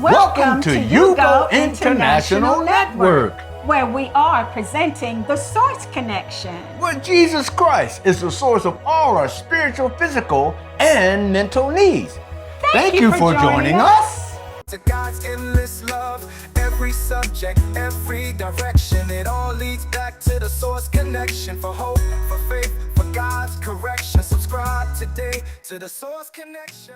Welcome to Yugo International Network, where we are presenting the Source Connection, where Jesus Christ is the source of all our spiritual, physical, and mental needs. Thank you for joining us. To God's endless love, every subject, every direction, it all leads back to the Source Connection. For hope, for faith, for God's correction. Subscribe today to the Source Connection.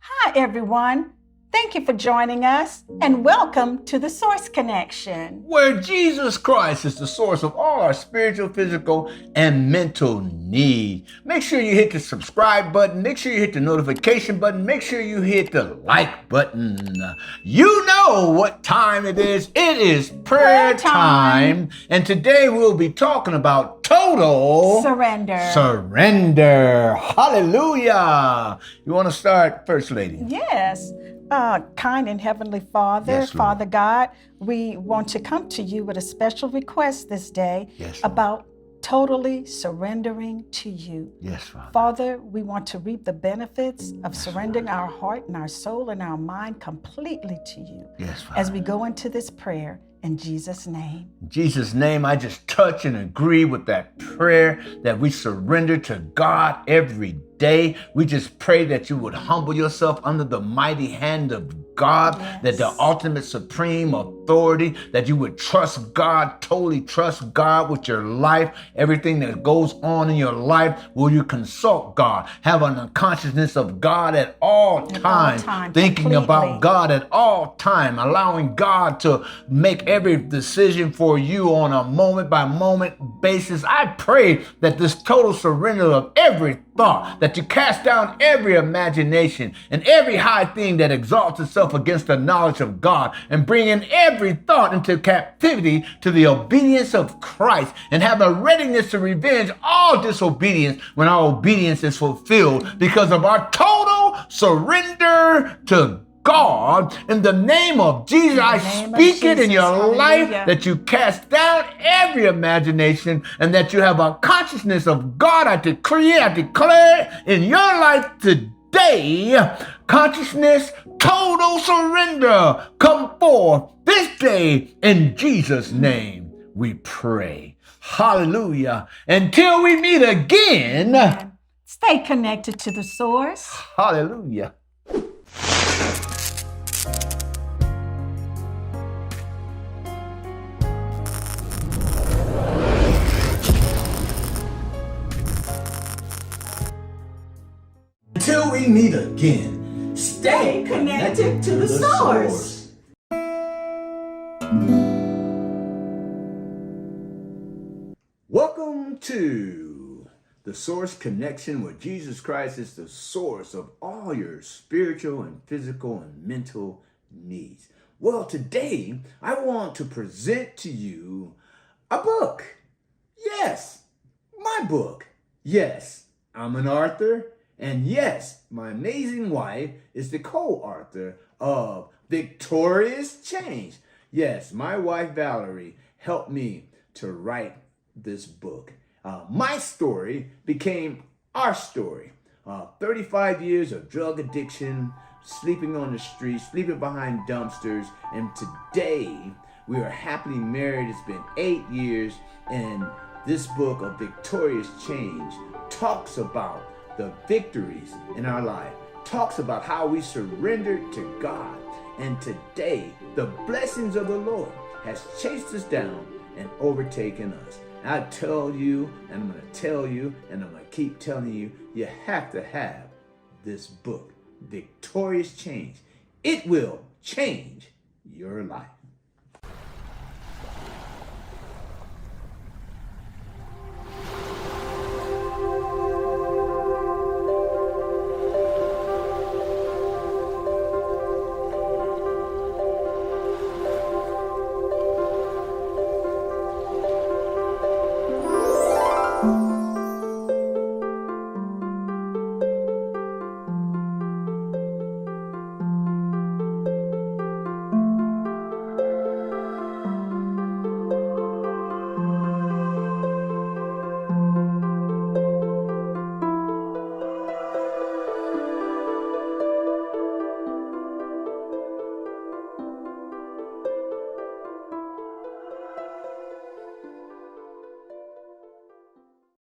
Hi, everyone. Thank you for joining us and welcome to the Source Connection, where Jesus Christ is the source of all our spiritual, physical, and mental needs. Make sure you hit the subscribe button. Make sure you hit the notification button. Make sure you hit the like button. You know what time it is. It is prayer time. And today we'll be talking about total surrender. Hallelujah. You want to start, First Lady? Yes. Kind and Heavenly Father, Yes, Lord. Father God, we want to come to you with a special request this day Yes, Lord. about totally surrendering to you. Yes, Father. Father, we want to reap the benefits of surrendering our heart and our soul and our mind completely to you. Yes, Father. As we go into this prayer, in Jesus' name. In Jesus' name, I just touch and agree with that prayer that we surrender to God every day. We just pray that you would humble yourself under the mighty hand of God, Yes. that the ultimate supreme authority, that you would trust God, totally trust God with your life. Everything that goes on in your life, will you consult God? Have a consciousness of God at all times, thinking completely. about God at all time, allowing God to make every decision for you on a moment by moment basis. I pray that this total surrender of every thought, that you cast down every imagination and every high thing that exalts itself against the knowledge of God, and bring in every thought into captivity to the obedience of Christ, and have a readiness to revenge all disobedience when our obedience is fulfilled because of our total surrender to God. In the name of Jesus, I speak it in your life, that you cast down every imagination and that you have a consciousness of God. I declare in your life today, consciousness, total surrender, come forth this day in Jesus' name we pray. Hallelujah. Until we meet again, stay connected to the source. Hallelujah. Until we meet again, Stay connected to the source. Welcome to the Source Connection, where Jesus Christ is the source of all your spiritual and physical and mental needs. Well, today I want to present to you a book. Yes, my book. Yes, I'm an author. And yes, my amazing wife is the co-author of Victorious Change. Yes, my wife Valerie helped me to write this book. My story became our story. 35 years of drug addiction, sleeping on the streets, sleeping behind dumpsters, and today we are happily married. It's been 8 years, and this book of Victorious Change talks about the victories in our life, talks about how we surrendered to God. And today, the blessings of the Lord has chased us down and overtaken us. And I tell you, and I'm going to tell you, and I'm going to keep telling you, you have to have this book, Victorious Change. It will change your life.